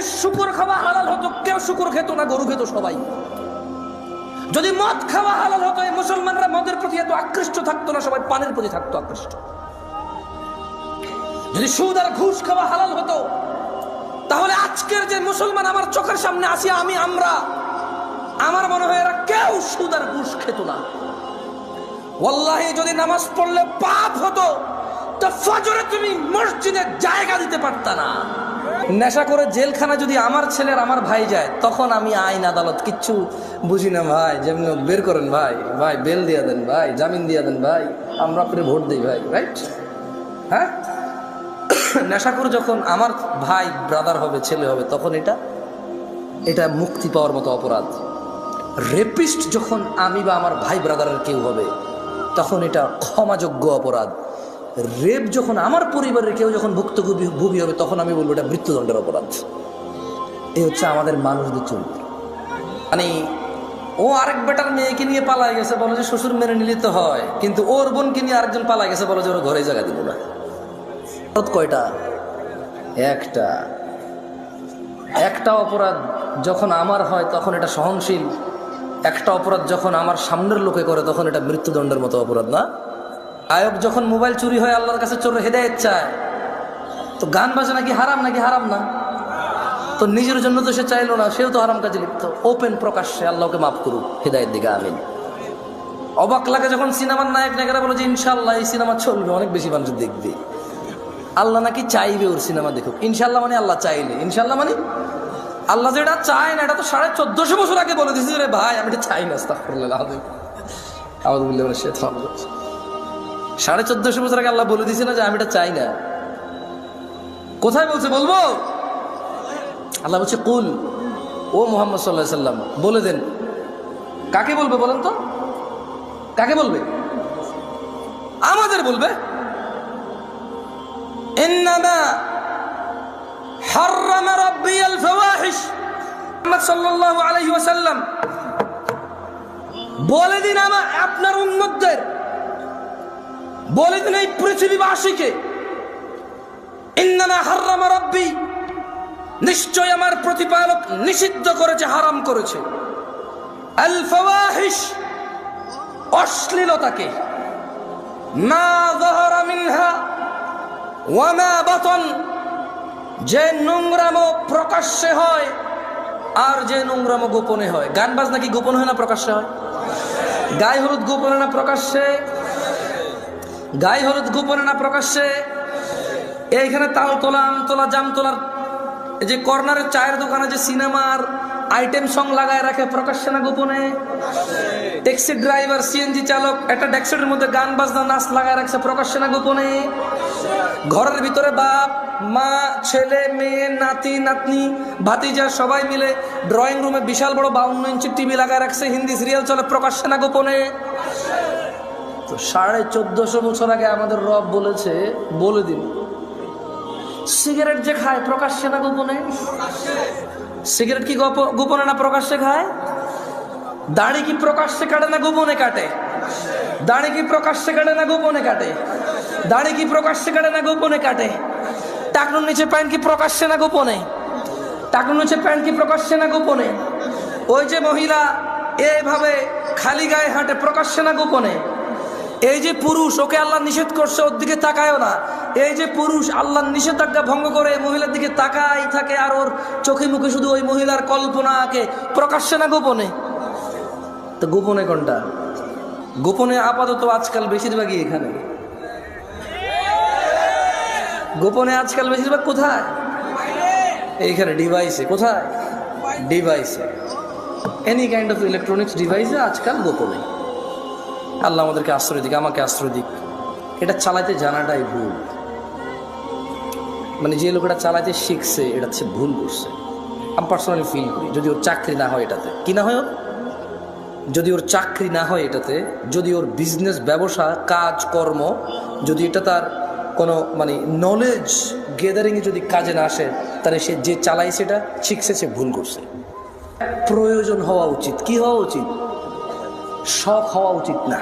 যদি শুকর খাওয়া হালাল হতো, কেউ শুকর খেত না, গরু খেত সবাই। যদি মদ খাওয়া হালাল হতো, এই মুসলমানরা মদের প্রতি এত আকৃষ্ট থাকতো না, সবাই পানের প্রতি থাকতো আকৃষ্ট। যদি সুদ আর ঘুষ খাওয়া হালাল হতো, তাহলে আজকের যে মুসলমান আমার চোখের সামনে আসি আমরা, আমার মনে হয় এরা কেউ সুদ আর ঘুষ খেত না। ওয়াল্লাহি যদি নামাজ পড়লে পাপ হতো, তো ফজরে তুমি মসজিদে জায়গা দিতে পারতা না। নেশা করে জেলখানা যদি আমার ছেলের আমার ভাই যায়, তখন আমি আইন আদালত কিচ্ছু বুঝি না ভাই, যেমন বের করেন ভাই, ভাই বেল দিয়ে দেন ভাই, জামিন দিয়ে দেন ভাই, আমরা আপনি ভোট দিই ভাই, রাইট? হ্যাঁ, নেশা করে যখন আমার ভাই ব্রাদার হবে, ছেলে হবে, তখন এটা মুক্তি পাওয়ার মতো অপরাধ। রেপিস্ট যখন আমি বা আমার ভাই ব্রাদারের কেউ হবে, তখন এটা ক্ষমাযোগ্য অপরাধ। রেপ যখন আমার পরিবারের কেউ যখন ভুক্তভোগী হবে, তখন আমি বলবো এটা মৃত্যুদণ্ডের অপরাধ। এই হচ্ছে আমাদের মানুষদের চরিত্র। মানে ও আরেক বেটার মেয়েকে নিয়ে পালাই গেছে, বলো যে শ্বশুর মেনে নিলে তো হয়, কিন্তু ওর বোনকে নিয়ে আরেকজন পালাই গেছে, বলো যে ওর ঘরে জায়গা দিব না। কয়টা? একটা অপরাধ যখন আমার হয়, তখন এটা সহনশীল। একটা অপরাধ যখন আমার সামনের লোকে করে, তখন এটা মৃত্যুদণ্ডের মতো অপরাধ না? গায়ক যখন মোবাইল চুরি হয়, আল্লাহর কাছে চোর হেদায়েত চায়, তো গান বাজনা কি হারাম নাকি? হারাম না? তো নিজের জন্য তো সে চাইলো না, সেও তো হারাম কাজে লিপ্ত। ওপেন প্রকাশ্যে আল্লাহকে মাফ করুক, হেদায়েত দিকে আমিন। অবাক লাগে যখন সিনেমার নায়ক নায়িকারা বলে যে ইনশাআল্লাহ এই সিনেমা চলবে, অনেক বেশি মানুষ দেখবে। আল্লাহ নাকি চাইবে ওর সিনেমা দেখুক। ইনশাআল্লাহ মানে আল্লাহ চাইলে, ইনশাআল্লাহ মানে আল্লাহ যেটা চায় না, এটা তো 1450 বছর আগে বলে দিয়েছে রে ভাই, আমি এটা চাই না। আস্তাগফিরুল্লাহ আযীম, আউযু বিল্লাহি মিনাশ শাইতানির রাজীম। 1450 বছর আগে আল্লাহ বলে দিয়েছে না যে আমি এটা চাই না? কোথায় বলছে? বলবো? আল্লাহ বলছে কুল, ও মুহাম্মদ সাল্লাল্লাহু আলাইহি সাল্লাম বলে দেন। কাকে বলবে বলেন তো? কাকে বলবে? আমাদের বলবে। ইন্নামা হাররামা রাব্বিয়াল ফাওয়াহিশ, মুহাম্মদ সাল্লাল্লাহু আলাইহি ওয়াসাল্লাম বলে দিন আপনার উম্মতদের, বলে দিন এই পৃথিবীবাসীকে, ইন্নামা হাররামা রাব্বি, নিশ্চয় আমার প্রতিপালক নিষিদ্ধ করেছে, হারাম করেছে, আল ফাওয়াহিশ, অশ্লীলতাকে, মা যাহারা মিনহা ওয়া মা বাতন, যে নোংরামো প্রকাশ্যে হয় আর যে নোংরামো গোপনে হয়। গান বাজনা কি গোপন হয় না প্রকাশ্যে হয়? গায়ে হলুদ গোপনে না প্রকাশ্যে? গায়ে হলুদ গোপনে না প্রকাশ্যে? এইখানে তাল তোলা, আম তোলা, জাম তোলার যে কর্নারের চায়ের দোকানে যে সিনেমার আইটেম সং লাগায় রাখে, প্রকাশ্যে না গোপনে? ট্যাক্সি ড্রাইভার, সিএনজি চালক একটা ডেস্কের মধ্যে গান বাজনা নাচ লাগায় রাখছে, প্রকাশ্যে না গোপনে? ঘরের ভিতরে বাপ মা, ছেলে মেয়ে, নাতি নাতনি, ভাতিজা সবাই মিলে ড্রয়িং রুমে বিশাল বড় 52 ইঞ্চি টিভি লাগায় রাখছে, হিন্দি সিরিয়াল চলে, প্রকাশ্যে না গোপনে? তো 1450 বছর আগে আমাদের রব বলেছে, বলে দিন সিগারেট যে খায় প্রকাশ্যে না গোপনে? সিগারেট কি গোপনে না প্রকাশ্যে খায়? দাড়ি কি প্রকাশ্যে কাটে না গোপনে কাটে? দাড়ি কি প্রকাশ্যে কাটে না গোপনে কাটে? দাড়ি কি প্রকাশ্যে কাটে না গোপনে কাটে? টাকনুর নিচে প্যান্ট কি প্রকাশ্যে না গোপনে? টাকনুর নিচে প্যান্ট কি প্রকাশ্যে না গোপনে? ওই যে মহিলা এইভাবে খালি গায়ে হাঁটে, প্রকাশ্যে না গোপনে? এই যে পুরুষ, ওকে আল্লাহ নিষেধ করছে, ওর দিকে তাকায়ও না। এই যে পুরুষ আল্লাহর নিষেধাজ্ঞা ভঙ্গ করে মহিলার দিকে তাকাই থাকে, আর ওর চোখে মুখে শুধু ওই মহিলার কল্পনা আঁকে, প্রকাশ্যে না গোপনে? তো গোপনে কোনটা? গোপনে আপাতত আজকাল বেশিরভাগই এখানে। গোপনে আজকাল বেশিরভাগ কোথায়? এইখানে ডিভাইসে। কোথায়? ডিভাইসে। এনি কাইন্ড অফ ইলেকট্রনিক্স ডিভাইসে আজকাল গোপনে। আল্লাহ আমাদেরকে আশ্রয় দিক, আমাকে আশ্রয় দিক। এটা চালাতে জানাটাই ভুল। মানে যে লোকটা চালাতে শিখছে, এটা হচ্ছে ভুল করছে। আমি পার্সোনালি ফিল করি, যদি ওর চাকরি না হয় এটাতে, কি না হয় ওর, যদি ওর চাকরি না হয় এটাতে, যদি ওর বিজনেস, ব্যবসা, কাজ কর্ম, যদি এটা তার কোনো মানে নলেজ গেদারিংয়ে যদি কাজে না আসে, তাহলে সে যে চালায় সেটা শিখছে, সে ভুল করছে। প্রয়োজন হওয়া উচিত। কি হওয়া উচিত? শখ হওয়া উচিত না।